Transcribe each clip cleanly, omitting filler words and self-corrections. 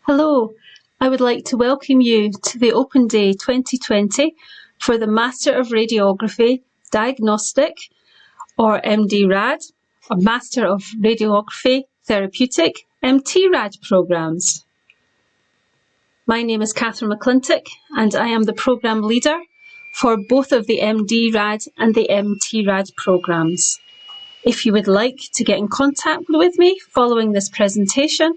Hello, I would like to welcome you to the Open Day 2020 for the Master of Radiography, Diagnostic, or MD-RAD, or Master of Radiography, Therapeutic, MT-RAD programmes. My name is Catherine McClintock and I am the programme leader for both of the MD-RAD and the MT-RAD programmes. If you would like to get in contact with me following this presentation,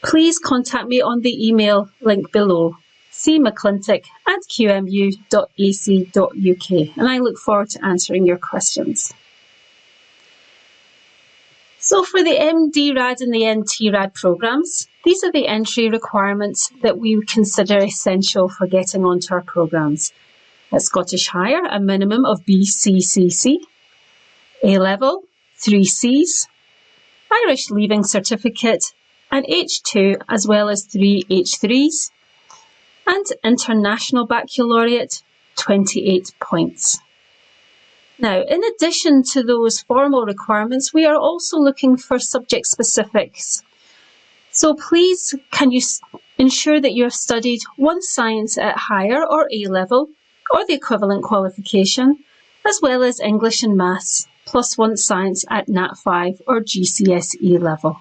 please contact me on the email link below, cmcclintock@qmu.ac.uk, and I look forward to answering your questions. So for the MD-RAD and the MT-RAD programmes, these are the entry requirements that we consider essential for getting onto our programmes. At Scottish Higher, a minimum of BCCC, A-level, 3 Cs, Irish Leaving Certificate, and H2 as well as 3 H3s, and International Baccalaureate, 28 points. Now, in addition to those formal requirements, we are also looking for subject specifics. So please, can you ensure that you have studied one science at higher or A-level, or the equivalent qualification, as well as English and Maths, plus one science at Nat 5 or GCSE level.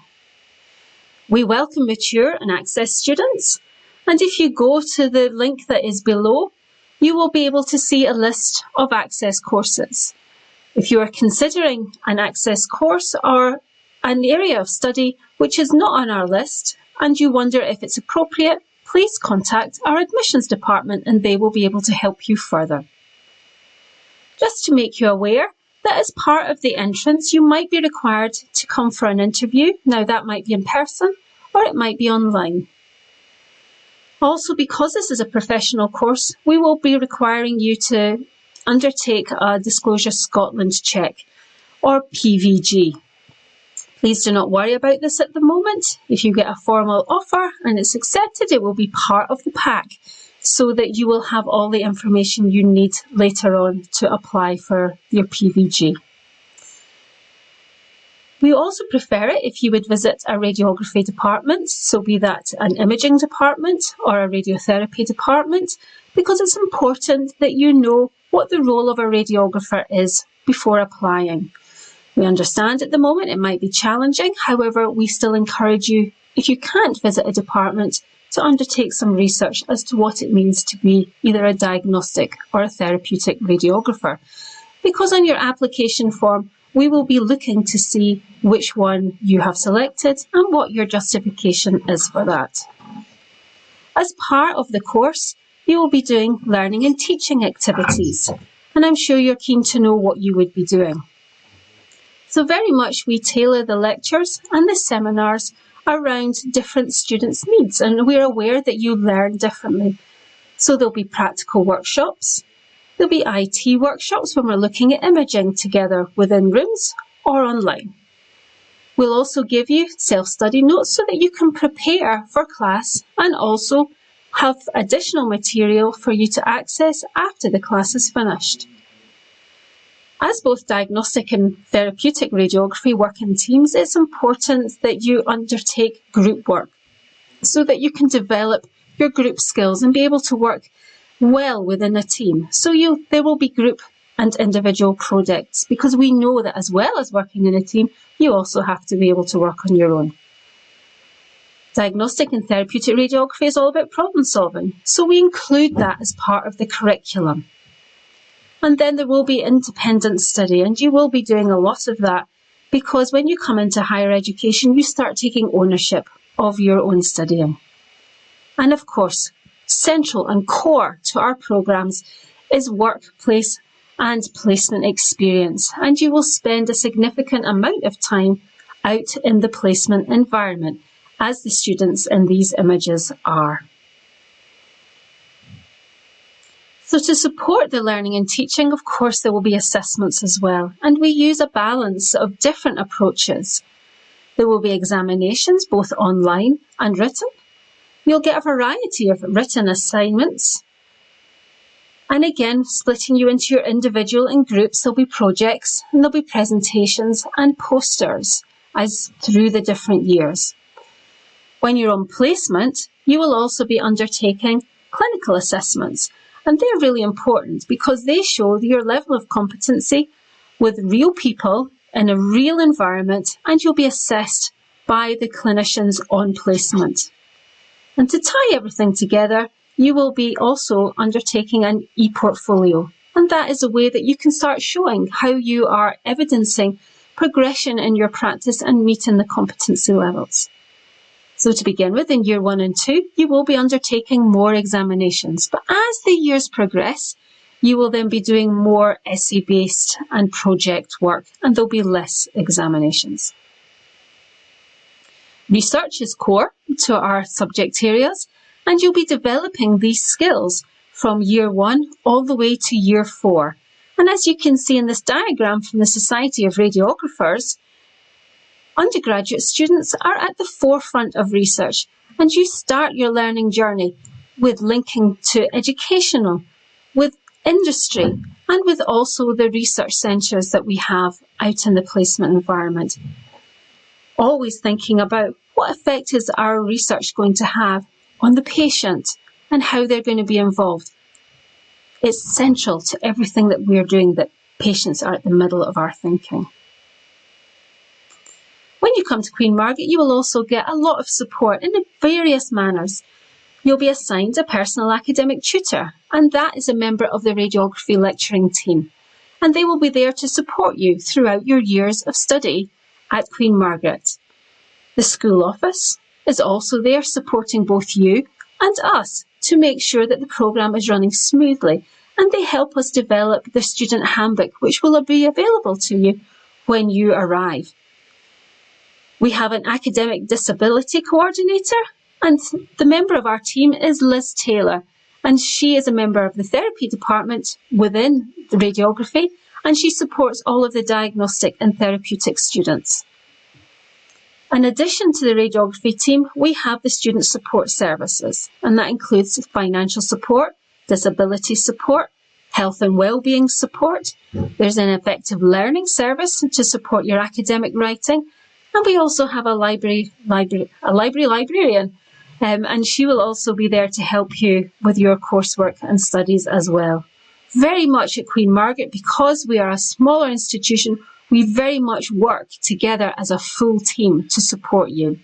We welcome mature and access students, and if you go to the link that is below, you will be able to see a list of access courses. If you are considering an access course or an area of study which is not on our list and you wonder if it's appropriate, please contact our admissions department and they will be able to help you further. Just to make you aware that as part of the entrance, you might be required to come for an interview. Now that might be in person or it might be online. Also, because this is a professional course, we will be requiring you to undertake a Disclosure Scotland check, or PVG. Please do not worry about this at the moment. If you get a formal offer and it's accepted, it will be part of the pack so that you will have all the information you need later on to apply for your PVG. We also prefer it if you would visit a radiography department, so be that an imaging department or a radiotherapy department, because it's important that you know what the role of a radiographer is before applying. We understand at the moment it might be challenging, however, we still encourage you, if you can't visit a department, to undertake some research as to what it means to be either a diagnostic or a therapeutic radiographer. Because on your application form, we will be looking to see which one you have selected and what your justification is for that. As part of the course, you will be doing learning and teaching activities, and I'm sure you're keen to know what you would be doing. So very much we tailor the lectures and the seminars around different students' needs, and we're aware that you learn differently. So there'll be practical workshops, there'll be IT workshops when we're looking at imaging together within rooms or online. We'll also give you self-study notes so that you can prepare for class and also have additional material for you to access after the class is finished. As both diagnostic and therapeutic radiography work in teams, it's important that you undertake group work so that you can develop your group skills and be able to work well within a team. So there will be group and individual projects, because we know that as well as working in a team, you also have to be able to work on your own. Diagnostic and therapeutic radiography is all about problem solving, so we include that as part of the curriculum. And then there will be independent study, and you will be doing a lot of that, because when you come into higher education, you start taking ownership of your own studying. And of course, central and core to our programmes is workplace and placement experience, and you will spend a significant amount of time out in the placement environment, as the students in these images are. So to support the learning and teaching, of course, there will be assessments as well, and we use a balance of different approaches. There will be examinations, both online and written. You'll get a variety of written assignments. And again, splitting you into your individual and groups, there'll be projects and there'll be presentations and posters as through the different years. When you're on placement, you will also be undertaking clinical assessments, and they're really important because they show your level of competency with real people in a real environment, and you'll be assessed by the clinicians on placement. And to tie everything together, you will be also undertaking an e-portfolio, and that is a way that you can start showing how you are evidencing progression in your practice and meeting the competency levels. So to begin with, in year 1 and 2, you will be undertaking more examinations, but as the years progress, you will then be doing more essay-based and project work, and there'll be less examinations. Research is core to our subject areas, and you'll be developing these skills from year 1 all the way to year 4. And as you can see in this diagram from the Society of Radiographers, undergraduate students are at the forefront of research, and you start your learning journey with linking to educational, with industry, and with also the research centres that we have out in the placement environment. Always thinking about what effect is our research going to have on the patient and how they're going to be involved. It's central to everything that we're doing that patients are at the middle of our thinking. When you come to Queen Margaret, you will also get a lot of support in various manners. You'll be assigned a personal academic tutor, and that is a member of the radiography lecturing team. And they will be there to support you throughout your years of study at Queen Margaret. The school office is also there supporting both you and us to make sure that the programme is running smoothly, and they help us develop the student handbook, which will be available to you when you arrive. We have an academic disability coordinator, and the member of our team is Liz Taylor, and she is a member of the therapy department within the radiography, and she supports all of the diagnostic and therapeutic students. In addition to the radiography team, we have the student support services, and that includes financial support, disability support, health and wellbeing support. There's an effective learning service to support your academic writing, and we also have a librarian, and she will also be there to help you with your coursework and studies as well. Very much at Queen Margaret, because we are a smaller institution, we very much work together as a full team to support you.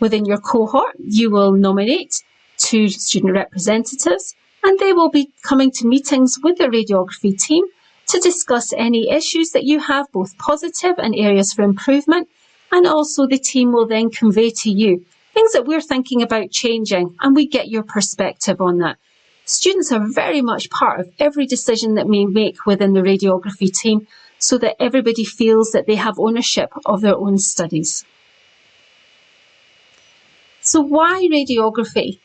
Within your cohort, you will nominate 2 student representatives, and they will be coming to meetings with the radiography team to discuss any issues that you have, both positive and areas for improvement, and also the team will then convey to you things that we're thinking about changing, and we get your perspective on that. Students are very much part of every decision that we make within the radiography team, so that everybody feels that they have ownership of their own studies. So why radiography?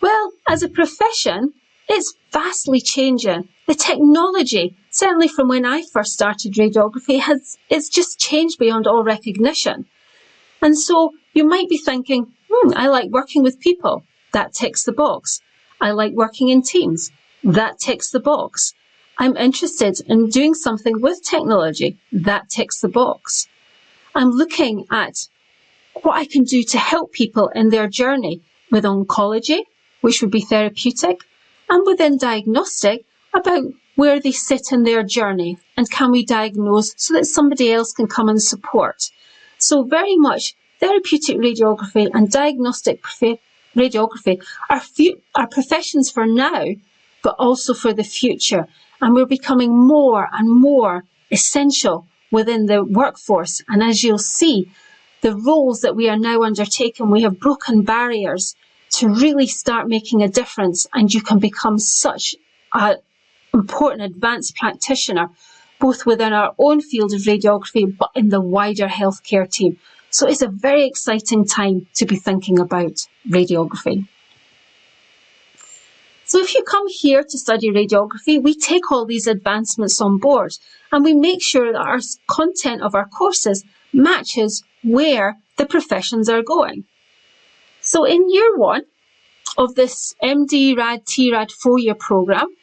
Well, as a profession, it's vastly changing. The technology, certainly from when I first started radiography, it's just changed beyond all recognition. And so you might be thinking, I like working with people. That ticks the box. I like working in teams. That ticks the box. I'm interested in doing something with technology. That ticks the box. I'm looking at what I can do to help people in their journey with oncology, which would be therapeutic, and within diagnostic, about where they sit in their journey and can we diagnose so that somebody else can come and support. So very much therapeutic radiography and diagnostic radiography are professions for now, but also for the future. And we're becoming more and more essential within the workforce. And as you'll see, the roles that we are now undertaking, we have broken barriers to really start making a difference, and you can become such an important advanced practitioner, both within our own field of radiography, but in the wider healthcare team. So it's a very exciting time to be thinking about radiography. So if you come here to study radiography, we take all these advancements on board, and we make sure that our content of our courses matches where the professions are going. So in year 1 of this MD Rad TRAD 4-year programme,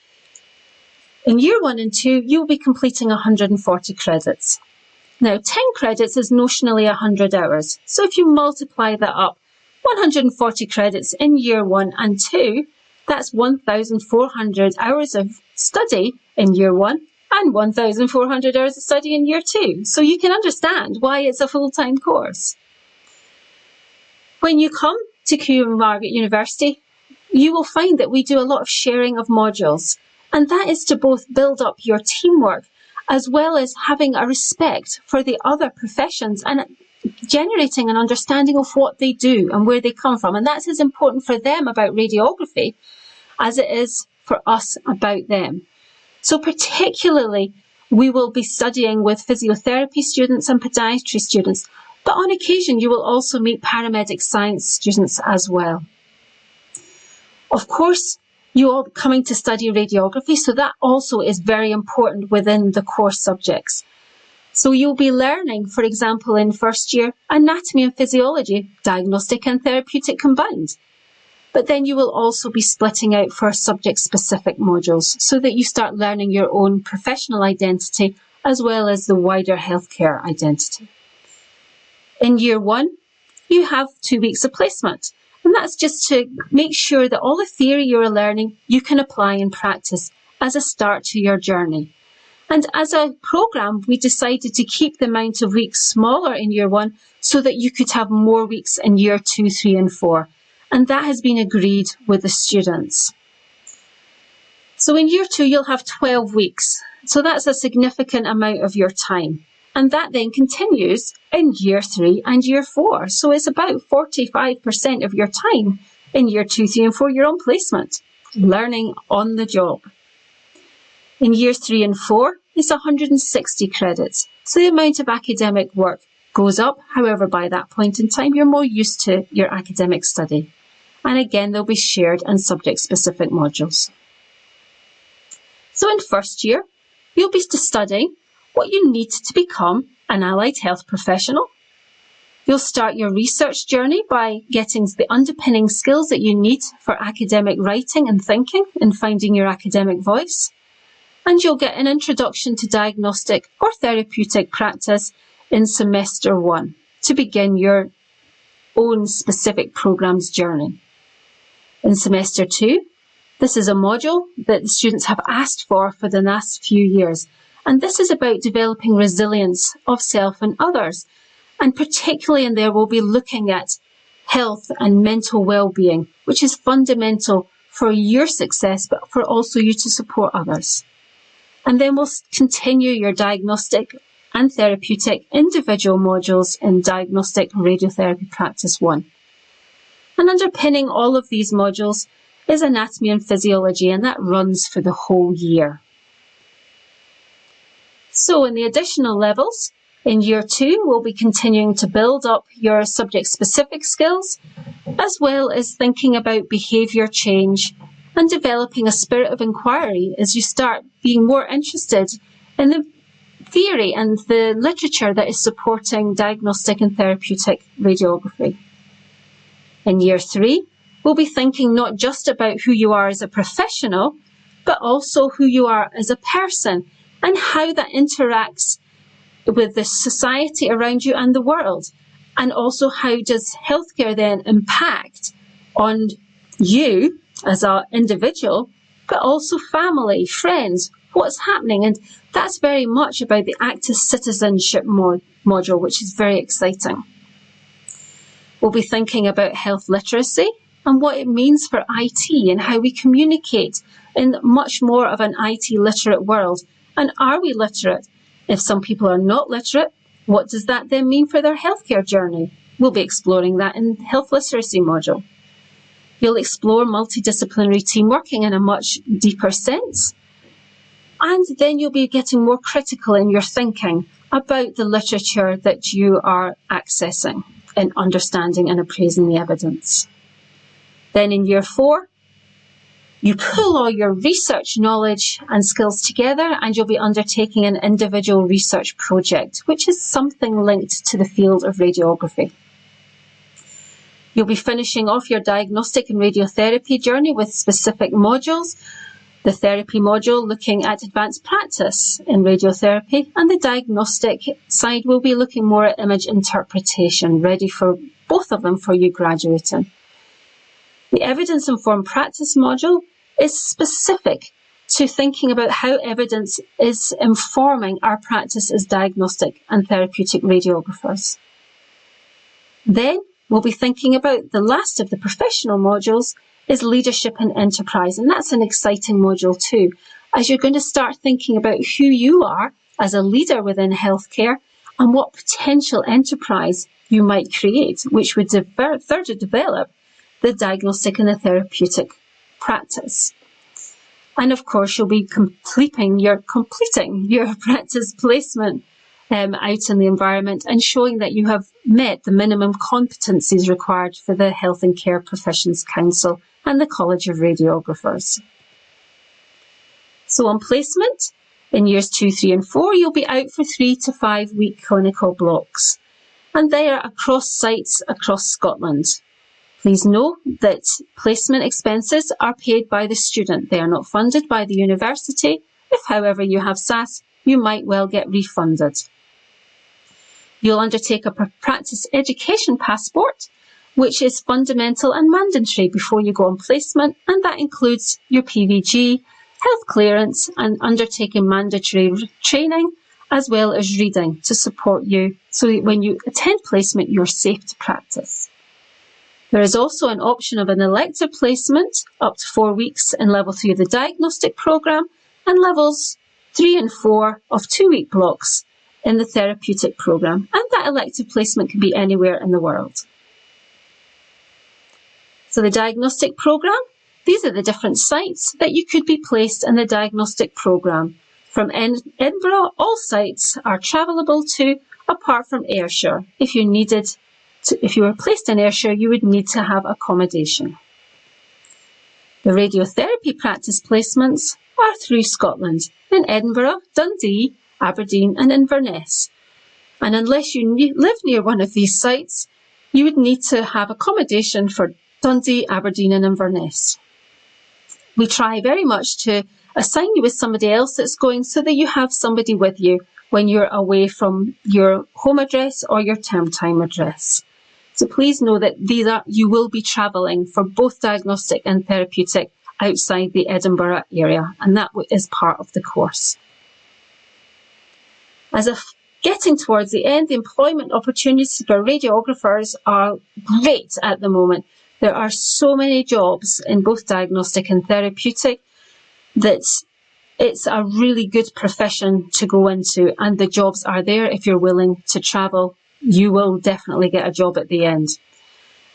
in year 1 and 2, you'll be completing 140 credits. Now, 10 credits is notionally 100 hours. So if you multiply that up 140 credits in year 1 and 2. That's 1,400 hours of study in year 1 and 1,400 hours of study in year 2. So you can understand why it's a full-time course. When you come to Queen Margaret University, you will find that we do a lot of sharing of modules, and that is to both build up your teamwork as well as having a respect for the other professions and generating an understanding of what they do and where they come from. And that's as important for them about radiography as it is for us about them. So particularly, we will be studying with physiotherapy students and podiatry students, but on occasion you will also meet paramedic science students as well. Of course, you are coming to study radiography, so that also is very important within the core subjects. So you'll be learning, for example, in first year, anatomy and physiology, diagnostic and therapeutic combined. But then you will also be splitting out for subject-specific modules so that you start learning your own professional identity as well as the wider healthcare identity. In year 1, you have 2 weeks of placement. And that's just to make sure that all the theory you're learning, you can apply in practice as a start to your journey. And as a programme, we decided to keep the amount of weeks smaller in year 1 so that you could have more weeks in year 2, 3 and 4. And that has been agreed with the students. So in year 2, you'll have 12 weeks. So that's a significant amount of your time. And that then continues in year 3 and year 4. So it's about 45% of your time in year 2, 3 and 4, you're on placement, learning on the job. In years 3 and 4, it's 160 credits. So the amount of academic work goes up. However, by that point in time, you're more used to your academic study. And again, they'll be shared and subject-specific modules. So in first year, you'll be studying what you need to become an allied health professional. You'll start your research journey by getting the underpinning skills that you need for academic writing and thinking and finding your academic voice. And you'll get an introduction to diagnostic or therapeutic practice in semester 1 to begin your own specific programme's journey. In semester 2, this is a module that the students have asked for the last few years. And this is about developing resilience of self and others. And particularly in there, we'll be looking at health and mental well-being, which is fundamental for your success, but for also you to support others. And then we'll continue your diagnostic and therapeutic individual modules in Diagnostic Radiotherapy Practice 1. And underpinning all of these modules is anatomy and physiology, and that runs for the whole year. So in the additional levels, in year 2, we'll be continuing to build up your subject-specific skills, as well as thinking about behaviour change and developing a spirit of inquiry as you start being more interested in the theory and the literature that is supporting diagnostic and therapeutic radiography. In year 3, we'll be thinking not just about who you are as a professional, but also who you are as a person and how that interacts with the society around you and the world. And also how does healthcare then impact on you as an individual, but also family, friends, what's happening. And that's very much about the active citizenship module, which is very exciting. We'll be thinking about health literacy and what it means for IT and how we communicate in much more of an IT literate world. And are we literate? If some people are not literate, what does that then mean for their healthcare journey? We'll be exploring that in health literacy module. You'll explore multidisciplinary team working in a much deeper sense. And then you'll be getting more critical in your thinking about the literature that you are accessing and understanding and appraising the evidence. Then in year 4, you pull all your research knowledge and skills together and you'll be undertaking an individual research project, which is something linked to the field of radiography. You'll be finishing off your diagnostic and radiotherapy journey with specific modules. The therapy module looking at advanced practice in radiotherapy, and the diagnostic side will be looking more at image interpretation, ready for both of them for you graduating. The evidence-informed practice module is specific to thinking about how evidence is informing our practice as diagnostic and therapeutic radiographers. Then we'll be thinking about the last of the professional modules is leadership and enterprise, and that's an exciting module too, as you're going to start thinking about who you are as a leader within healthcare and what potential enterprise you might create, which would further develop the diagnostic and the therapeutic practice. And of course, you'll be completing your practice placement out in the environment and showing that you have met the minimum competencies required for the Health and Care Professions Council and the College of Radiographers. So on placement, in years 2, 3 and 4, you'll be out for 3 to 5 week clinical blocks. And they are across sites across Scotland. Please know that placement expenses are paid by the student. They are not funded by the university. If, however, you have SAS, you might well get refunded. You'll undertake a practice education passport, which is fundamental and mandatory before you go on placement, and that includes your PVG, health clearance, and undertaking mandatory training, as well as reading to support you so that when you attend placement, you're safe to practice. There is also an option of an elective placement up to 4 weeks in level 3 of the diagnostic programme and levels 3 and 4 of 2-week blocks in the therapeutic programme, and that elective placement can be anywhere in the world. So the diagnostic programme, these are the different sites that you could be placed in the diagnostic programme. From Edinburgh, all sites are travelable to, apart from Ayrshire. If you were placed in Ayrshire, you would need to have accommodation. The radiotherapy practice placements are through Scotland, in Edinburgh, Dundee, Aberdeen and Inverness. And unless you live near one of these sites, you would need to have accommodation for Dundee, Aberdeen and Inverness. We try very much to assign you with somebody else that's going so that you have somebody with you when you're away from your home address or your term time address. So please know that you will be travelling for both diagnostic and therapeutic outside the Edinburgh area, and that is part of the course. As of getting towards the end, the employment opportunities for radiographers are great at the moment. There are so many jobs in both diagnostic and therapeutic that it's a really good profession to go into, and the jobs are there. If you're willing to travel, you will definitely get a job at the end.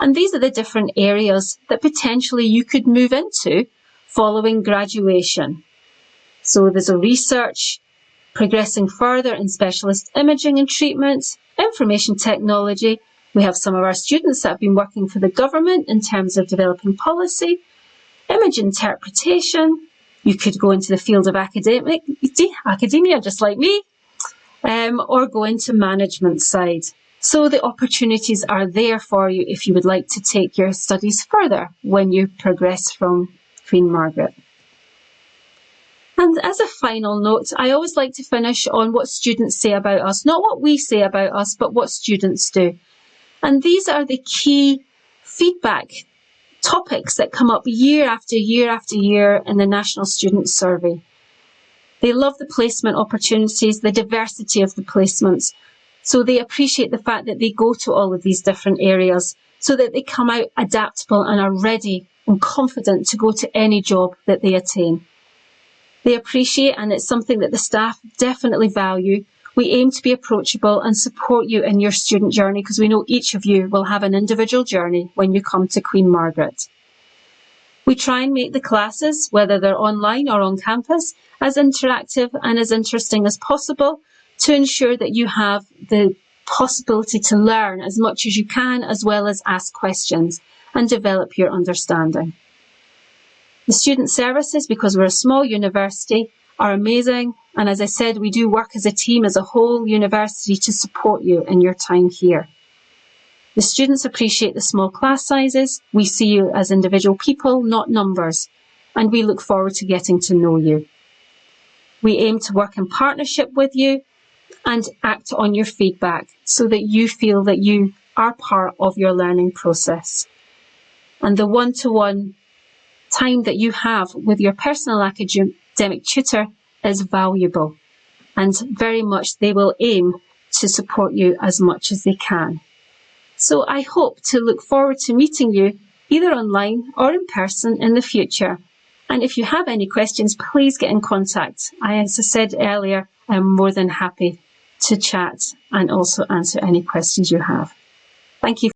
And these are the different areas that potentially you could move into following graduation. So there's a research, progressing further in specialist imaging and treatment, information technology. We have some of our students that have been working for the government in terms of developing policy, image interpretation. You could go into the field of academia, just like me, or go into management side. So the opportunities are there for you if you would like to take your studies further when you progress from Queen Margaret. And as a final note, I always like to finish on what students say about us, not what we say about us, but what students do. And these are the key feedback topics that come up year after year after year in the National Student Survey. They love the placement opportunities, the diversity of the placements. So they appreciate the fact that they go to all of these different areas so that they come out adaptable and are ready and confident to go to any job that they attain. They appreciate, and it's something that the staff definitely value, we aim to be approachable and support you in your student journey because we know each of you will have an individual journey when you come to Queen Margaret. We try and make the classes, whether they're online or on campus, as interactive and as interesting as possible to ensure that you have the possibility to learn as much as you can, as well as ask questions and develop your understanding. The student services, because we're a small university, are amazing. And as I said, we do work as a team, as a whole university, to support you in your time here. The students appreciate the small class sizes. We see you as individual people, not numbers, and we look forward to getting to know you. We aim to work in partnership with you and act on your feedback so that you feel that you are part of your learning process. And the one-to-one time that you have with your personal academic tutor is valuable, and very much they will aim to support you as much as they can. So I hope to look forward to meeting you either online or in person in the future. And if you have any questions, please get in contact. As I said earlier, I'm more than happy to chat and also answer any questions you have. Thank you.